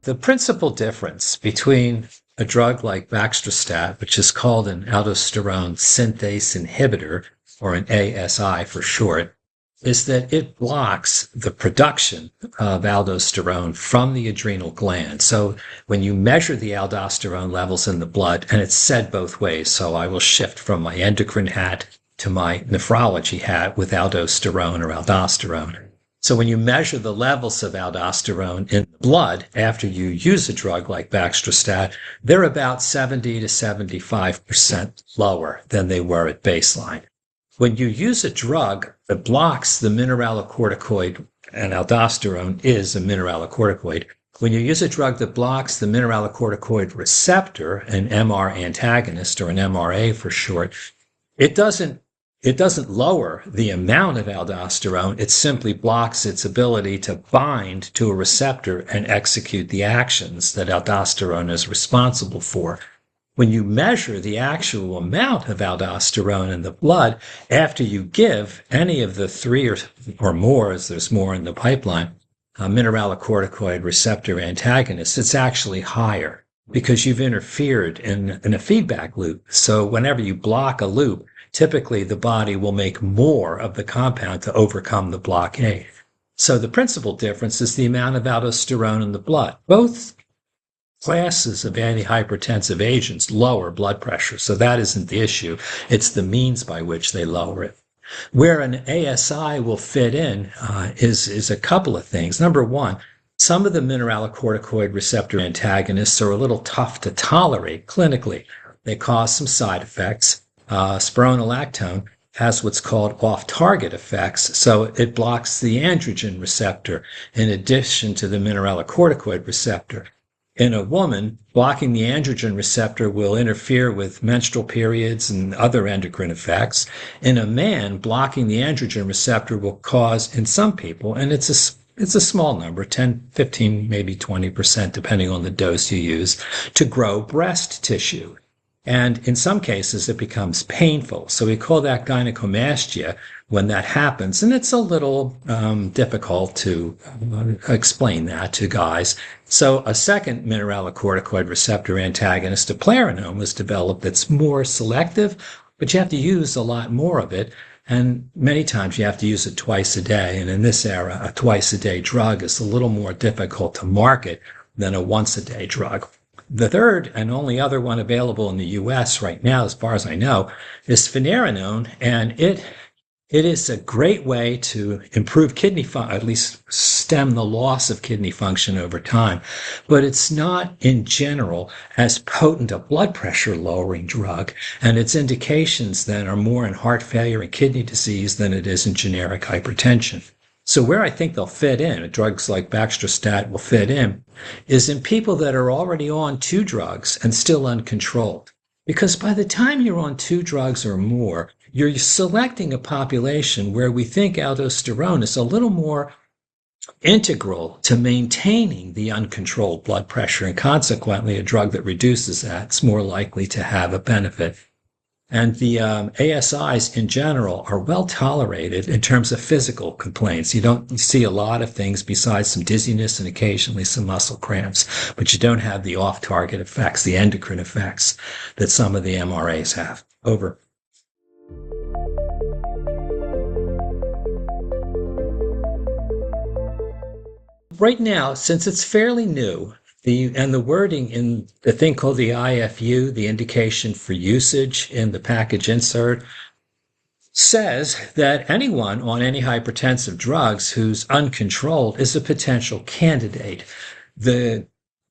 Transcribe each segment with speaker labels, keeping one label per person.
Speaker 1: the principal difference between a drug like Baxdrostat, which is called an aldosterone synthase inhibitor, or an ASI for short, is that it blocks the production of aldosterone from the adrenal gland. So when you measure the aldosterone levels in the blood, and it's said both ways, so I will shift from my endocrine hat to my nephrology hat with aldosterone or aldosterone. So when you measure the levels of aldosterone in the blood after you use a drug like Baxdrostat, they're about 70 to 75% lower than they were at baseline. When you use a drug that blocks the mineralocorticoid, and aldosterone is a mineralocorticoid, when you use a drug that blocks the mineralocorticoid receptor, an MR antagonist, or an MRA for short, it doesn't lower the amount of aldosterone. It simply blocks its ability to bind to a receptor and execute the actions that aldosterone is responsible for. When you measure the actual amount of aldosterone in the blood after you give any of the three or more, as there's more in the pipeline, mineralocorticoid receptor antagonists, it's actually higher because you've interfered in a feedback loop. So whenever you block a loop, typically the body will make more of the compound to overcome the blockade. So the principal difference is the amount of aldosterone in the blood. Both classes of antihypertensive agents lower blood pressure, so that isn't the issue. It's the means by which they lower it. Where an ASI will fit in is a couple of things. Number one, some of the mineralocorticoid receptor antagonists are a little tough to tolerate clinically. They cause some side effects. Spironolactone has what's called off-target effects, so it blocks the androgen receptor in addition to the mineralocorticoid receptor. In a woman, blocking the androgen receptor will interfere with menstrual periods and other endocrine effects. In a man, blocking the androgen receptor will cause, in some people, and it's a small number, 10, 15, maybe 20%, depending on the dose you use, to grow breast tissue. And in some cases, it becomes painful. So we call that gynecomastia when that happens. And it's a little difficult to explain that to guys. So a second mineralocorticoid receptor antagonist, eplerenone, was developed that's more selective, but you have to use a lot more of it. And many times you have to use it twice a day. And in this era, a twice-a-day drug is a little more difficult to market than a once-a-day drug. The third and only other one available in the U.S. right now, as far as I know, is finerenone, and it is a great way to improve kidney function, at least stem the loss of kidney function over time. But it's not, in general, as potent a blood pressure lowering drug, and its indications then are more in heart failure and kidney disease than it is in generic hypertension. So where I think they'll fit in, drugs like Baxdrostat will fit in, is in people that are already on two drugs and still uncontrolled. Because by the time you're on two drugs or more, you're selecting a population where we think aldosterone is a little more integral to maintaining the uncontrolled blood pressure, and consequently a drug that reduces that is more likely to have a benefit. And the ASIs in general are well tolerated in terms of physical complaints. You don't see a lot of things besides some dizziness and occasionally some muscle cramps, but you don't have the off-target effects, the endocrine effects that some of the MRAs have. Over. Right now, since it's fairly new, the wording in the thing called the IFU, the indication for usage in the package insert, says that anyone on any hypertensive drugs who's uncontrolled is a potential candidate. The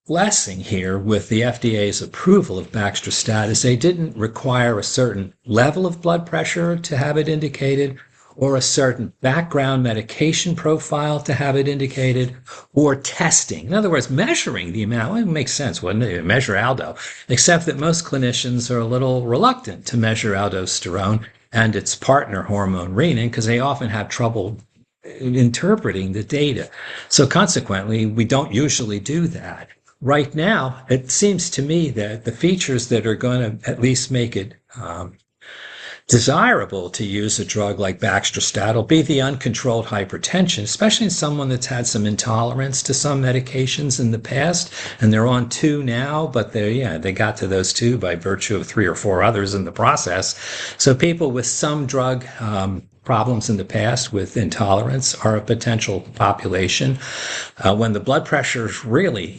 Speaker 1: blessing here with the FDA's approval of Baxdrostat is they didn't require a certain level of blood pressure to have it indicated, or a certain background medication profile to have it indicated, or testing. In other words, measuring the amount. Well, it makes sense, wouldn't it? Measure aldo. Except that most clinicians are a little reluctant to measure aldosterone and its partner hormone, renin, because they often have trouble interpreting the data. So consequently, we don't usually do that. Right now, it seems to me that the features that are going to at least make it desirable to use a drug like Baxdrostat will be the uncontrolled hypertension, especially in someone that's had some intolerance to some medications in the past, and they're on two now, but they got to those two by virtue of three or four others in the process. So people with some drug problems in the past with intolerance are a potential population. When the blood pressure is really,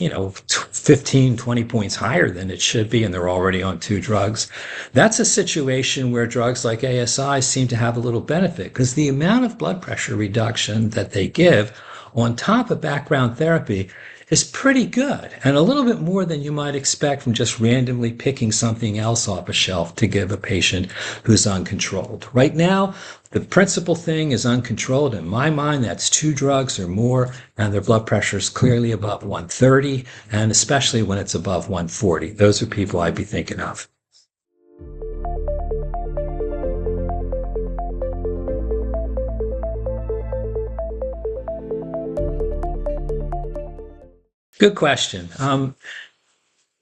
Speaker 1: 15, 20 points higher than it should be, and they're already on two drugs, that's a situation where drugs like ASIs seem to have a little benefit because the amount of blood pressure reduction that they give on top of background therapy is pretty good and a little bit more than you might expect from just randomly picking something else off a shelf to give a patient who's uncontrolled. Right now, the principal thing is uncontrolled. In my mind, that's two drugs or more, and their blood pressure is clearly above 130, and especially when it's above 140. Those are people I'd be thinking of. Good question.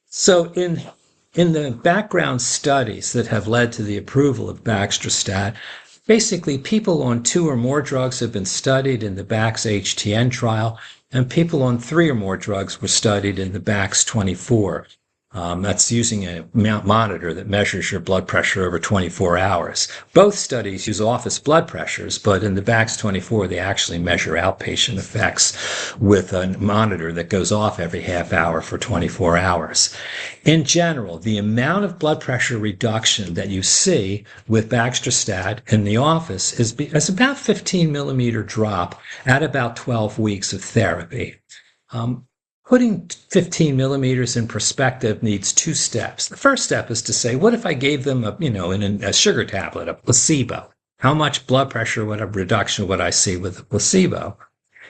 Speaker 1: So in the background studies that have led to the approval of Baxdrostat, basically people on two or more drugs have been studied in the Bax-HTN trial, and people on three or more drugs were studied in the Bax-24. That's using a monitor that measures your blood pressure over 24 hours. Both studies use office blood pressures, but in the Bax-24, they actually measure outpatient effects with a monitor that goes off every half hour for 24 hours. In general, the amount of blood pressure reduction that you see with Baxdrostat in the office is about 15 millimeter drop at about 12 weeks of therapy. Putting 15 millimeters in perspective needs two steps. The first step is to say, what if I gave them a sugar tablet, a placebo? How much blood pressure reduction would I see with a placebo?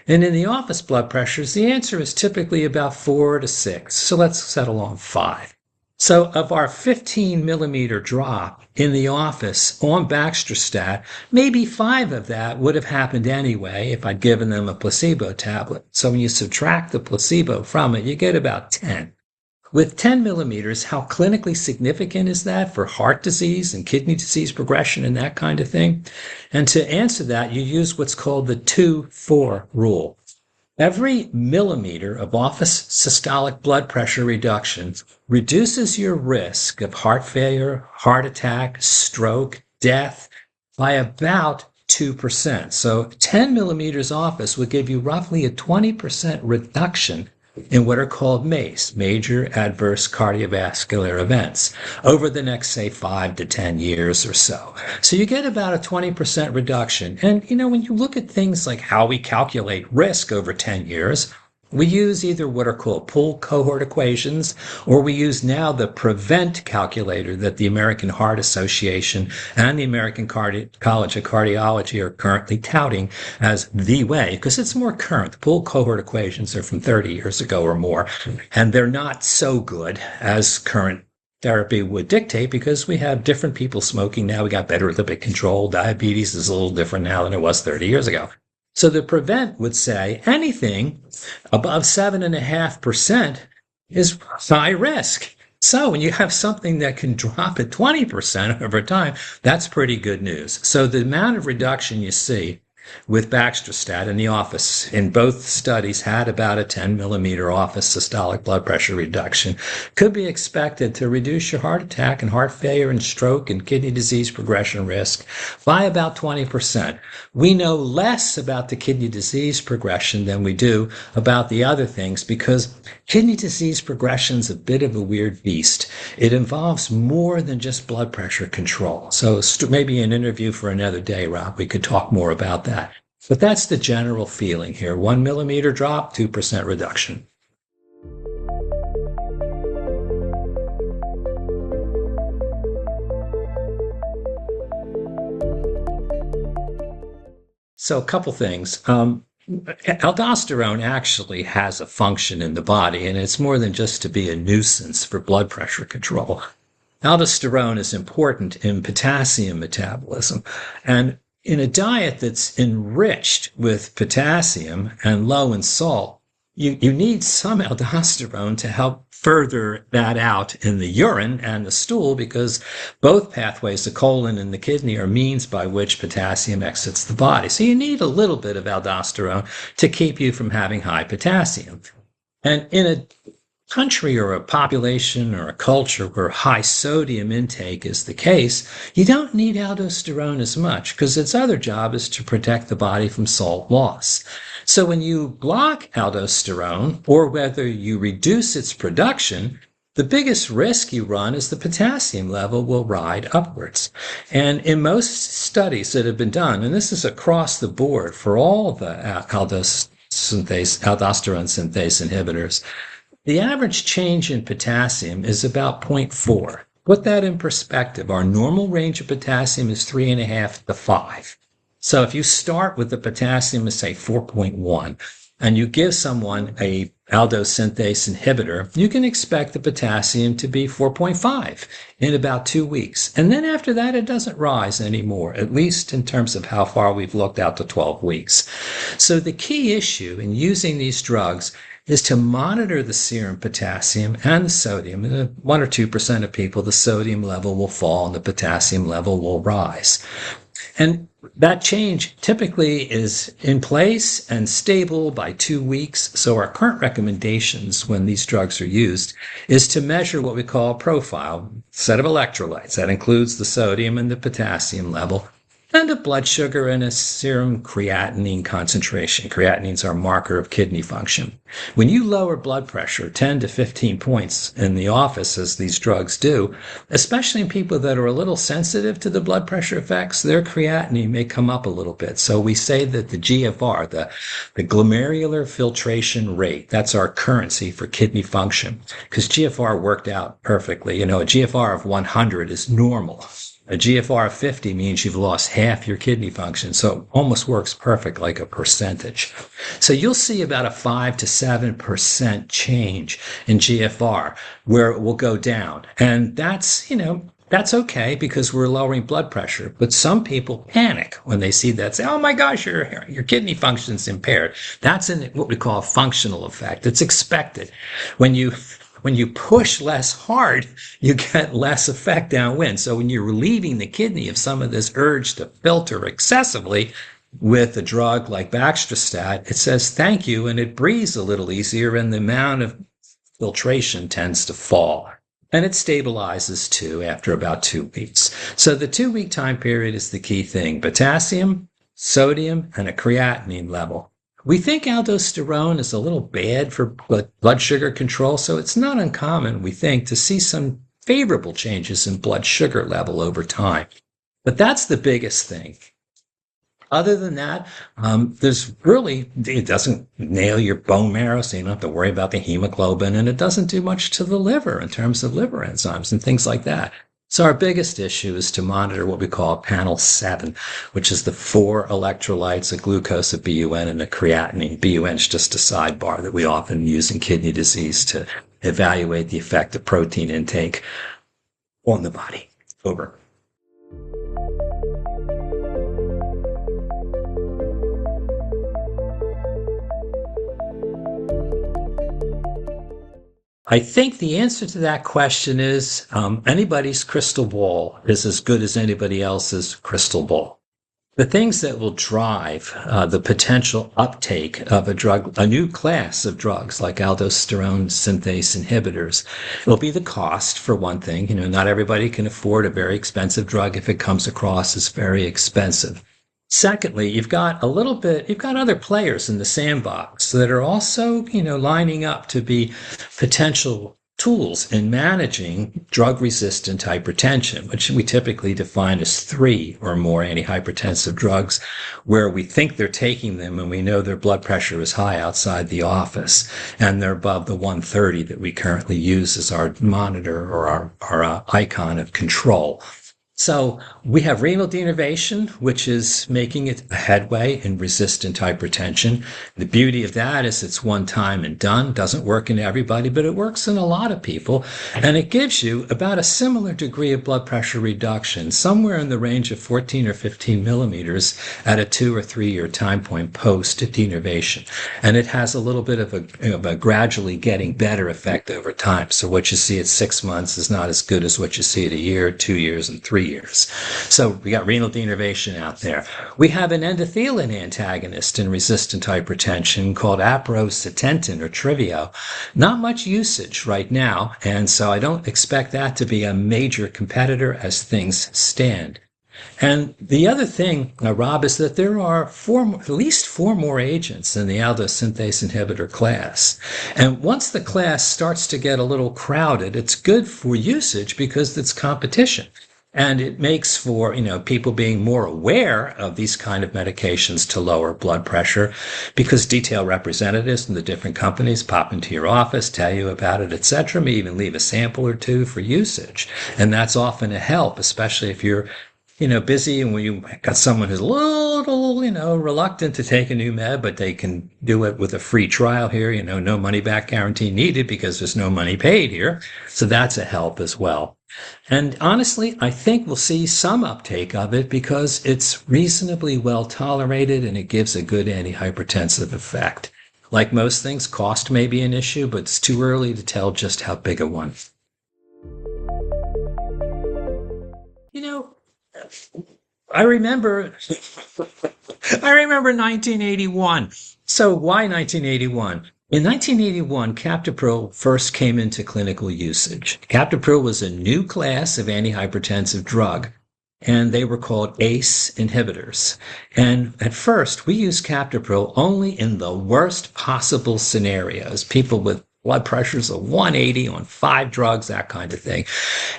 Speaker 1: And in the office blood pressures, the answer is typically about 4 to 6. So let's settle on 5. So of our 15 millimeter drop in the office on Baxdrostat, maybe 5 of that would have happened anyway if I'd given them a placebo tablet. So when you subtract the placebo from it, you get about 10. With 10 millimeters, how clinically significant is that for heart disease and kidney disease progression and that kind of thing? And to answer that, you use what's called the 2-4 rule. Every millimeter of office systolic blood pressure reduction reduces your risk of heart failure, heart attack, stroke, death by about 2%. So 10 millimeters office would give you roughly a 20% reduction in what are called MACE, major adverse cardiovascular events, over the next, say, 5 to 10 years or so. So you get about a 20% reduction. And, when you look at things like how we calculate risk over 10 years, we use either what are called pooled cohort equations, or we use now the PREVENT calculator that the American Heart Association and the American College of Cardiology are currently touting as the way, because it's more current. The pooled cohort equations are from 30 years ago or more, and they're not so good as current therapy would dictate because we have different people smoking now. We got better lipid control. Diabetes is a little different now than it was 30 years ago. So the PREVENT would say anything above 7.5% is high risk. So when you have something that can drop at 20% over time, that's pretty good news. So the amount of reduction you see with Baxdrostat in the office in both studies had about a 10 millimeter office systolic blood pressure reduction, could be expected to reduce your heart attack and heart failure and stroke and kidney disease progression risk by about 20%. We know less about the kidney disease progression than we do about the other things because kidney disease progression is a bit of a weird beast. It involves more than just blood pressure control. So maybe an interview for another day, Rob, we could talk more about that. But that's the general feeling here. 1 millimeter drop, 2% reduction. So a couple things. Aldosterone actually has a function in the body, and it's more than just to be a nuisance for blood pressure control. Aldosterone is important in potassium metabolism, and in a diet that's enriched with potassium and low in salt, you need some aldosterone to help further that out in the urine and the stool, because both pathways, the colon and the kidney, are means by which potassium exits the body. So you need a little bit of aldosterone to keep you from having high potassium. And in a country or a population or a culture where high sodium intake is the case, you don't need aldosterone as much, because its other job is to protect the body from salt loss. So when you block aldosterone, or whether you reduce its production, the biggest risk you run is the potassium level will ride upwards. And in most studies that have been done, and this is across the board for all the aldosterone synthase inhibitors, the average change in potassium is about 0.4. Put that in perspective. Our normal range of potassium is 3.5 to 5. So if you start with the potassium of, say, 4.1, and you give someone a aldosynthase inhibitor, you can expect the potassium to be 4.5 in about 2 weeks. And then after that, it doesn't rise anymore, at least in terms of how far we've looked out to 12 weeks. So the key issue in using these drugs is to monitor the serum potassium and the sodium. In 1 or 2% of people, the sodium level will fall and the potassium level will rise. And that change typically is in place and stable by 2 weeks. So our current recommendations when these drugs are used is to measure what we call a profile, set of electrolytes. That includes the sodium and the potassium level, and a blood sugar and a serum creatinine concentration. Creatinine is our marker of kidney function. When you lower blood pressure 10 to 15 points in the office, as these drugs do, especially in people that are a little sensitive to the blood pressure effects, their creatinine may come up a little bit. So we say that the GFR, the glomerular filtration rate, that's our currency for kidney function, because GFR worked out perfectly. A GFR of 100 is normal. A GFR of 50 means you've lost half your kidney function, so it almost works perfect like a percentage. So you'll see about a 5 to 7% change in GFR where it will go down. And that's okay because we're lowering blood pressure. But some people panic when they see that, say, oh my gosh, your kidney function's impaired. That's what we call a functional effect. It's expected. When you push less hard, you get less effect downwind. So when you're relieving the kidney of some of this urge to filter excessively with a drug like Baxdrostat, it says thank you, and it breathes a little easier, and the amount of filtration tends to fall. And it stabilizes too after about 2 weeks. So the 2-week time period is the key thing: potassium, sodium, and a creatinine level. We think aldosterone is a little bad for blood sugar control, so it's not uncommon, we think, to see some favorable changes in blood sugar level over time. But that's the biggest thing. Other than that, it doesn't nail your bone marrow, so you don't have to worry about the hemoglobin, and it doesn't do much to the liver in terms of liver enzymes and things like that. So our biggest issue is to monitor what we call panel 7, which is the 4 electrolytes, a glucose, a BUN, and a creatinine. BUN is just a sidebar that we often use in kidney disease to evaluate the effect of protein intake on the body. Over. I think the answer to that question is anybody's crystal ball is as good as anybody else's crystal ball. The things that will drive the potential uptake of a drug, a new class of drugs like aldosterone synthase inhibitors, will be the cost, for one thing. Not everybody can afford a very expensive drug if it comes across as very expensive. Secondly, you've got other players in the sandbox that are also, lining up to be potential tools in managing drug-resistant hypertension, which we typically define as 3 or more antihypertensive drugs, where we think they're taking them and we know their blood pressure is high outside the office, and they're above the 130 that we currently use as our monitor or our icon of control. So we have renal denervation, which is making it a headway in resistant hypertension. The beauty of that is it's one time and done. Doesn't work in everybody, but it works in a lot of people. And it gives you about a similar degree of blood pressure reduction, somewhere in the range of 14 or 15 millimeters at a 2 or 3 year time point post denervation. And it has a little bit of a gradually getting better effect over time. So what you see at 6 months is not as good as what you see at a year, 2 years, and 3 years. So we got renal denervation out there. We have an endothelin antagonist in resistant hypertension called aprocitentan or Trivio. Not much usage right now, and so I don't expect that to be a major competitor as things stand. And the other thing, Rob, is that there are at least four more agents in the aldosynthase inhibitor class. And once the class starts to get a little crowded, it's good for usage because it's competition. And it makes for, people being more aware of these kind of medications to lower blood pressure because detailed representatives from the different companies pop into your office, tell you about it, etc. May even leave a sample or two for usage. And that's often a help, especially if you're busy and when you got someone who's a little, reluctant to take a new med, but they can do it with a free trial here, no money back guarantee needed because there's no money paid here. So that's a help as well. And honestly, I think we'll see some uptake of it because it's reasonably well tolerated and it gives a good antihypertensive effect. Like most things, cost may be an issue, but it's too early to tell just how big a one. I remember 1981. So why 1981? In 1981, captopril first came into clinical usage. Captopril was a new class of antihypertensive drug, and they were called ACE inhibitors. And at first, we used captopril only in the worst possible scenarios, people with blood pressures of 180 on 5 drugs, that kind of thing.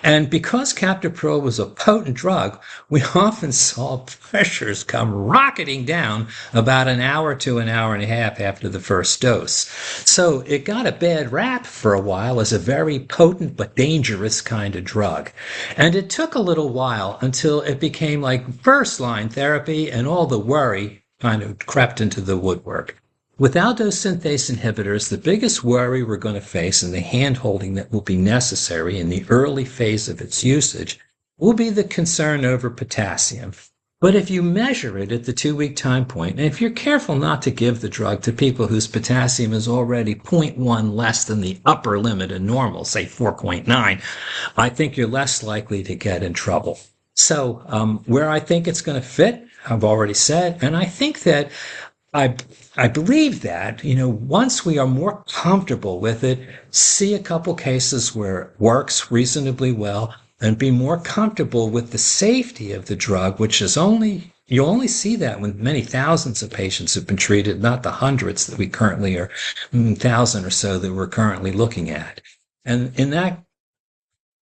Speaker 1: And because captopril was a potent drug, we often saw pressures come rocketing down about an hour to an hour and a half after the first dose. So it got a bad rap for a while as a very potent but dangerous kind of drug. And it took a little while until it became like first-line therapy and all the worry kind of crept into the woodwork. With aldosynthase inhibitors, the biggest worry we're going to face and the hand-holding that will be necessary in the early phase of its usage will be the concern over potassium. But if you measure it at the 2-week time point, and if you're careful not to give the drug to people whose potassium is already 0.1 less than the upper limit of normal, say 4.9, I think you're less likely to get in trouble. So where I think it's going to fit, I've already said, and I think that I believe that, once we are more comfortable with it, see a couple cases where it works reasonably well, and be more comfortable with the safety of the drug, which is you only see that when many thousands of patients have been treated, not the hundreds that we currently are, 1,000 or so that we're currently looking at. And in that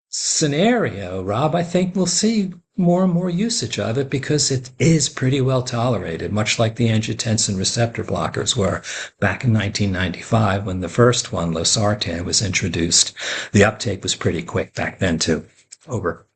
Speaker 1: scenario, Rob, I think we'll see more and more usage of it because it is pretty well tolerated, much like the angiotensin receptor blockers were back in 1995 when the first one, losartan, was introduced. The uptake was pretty quick back then, too. Over.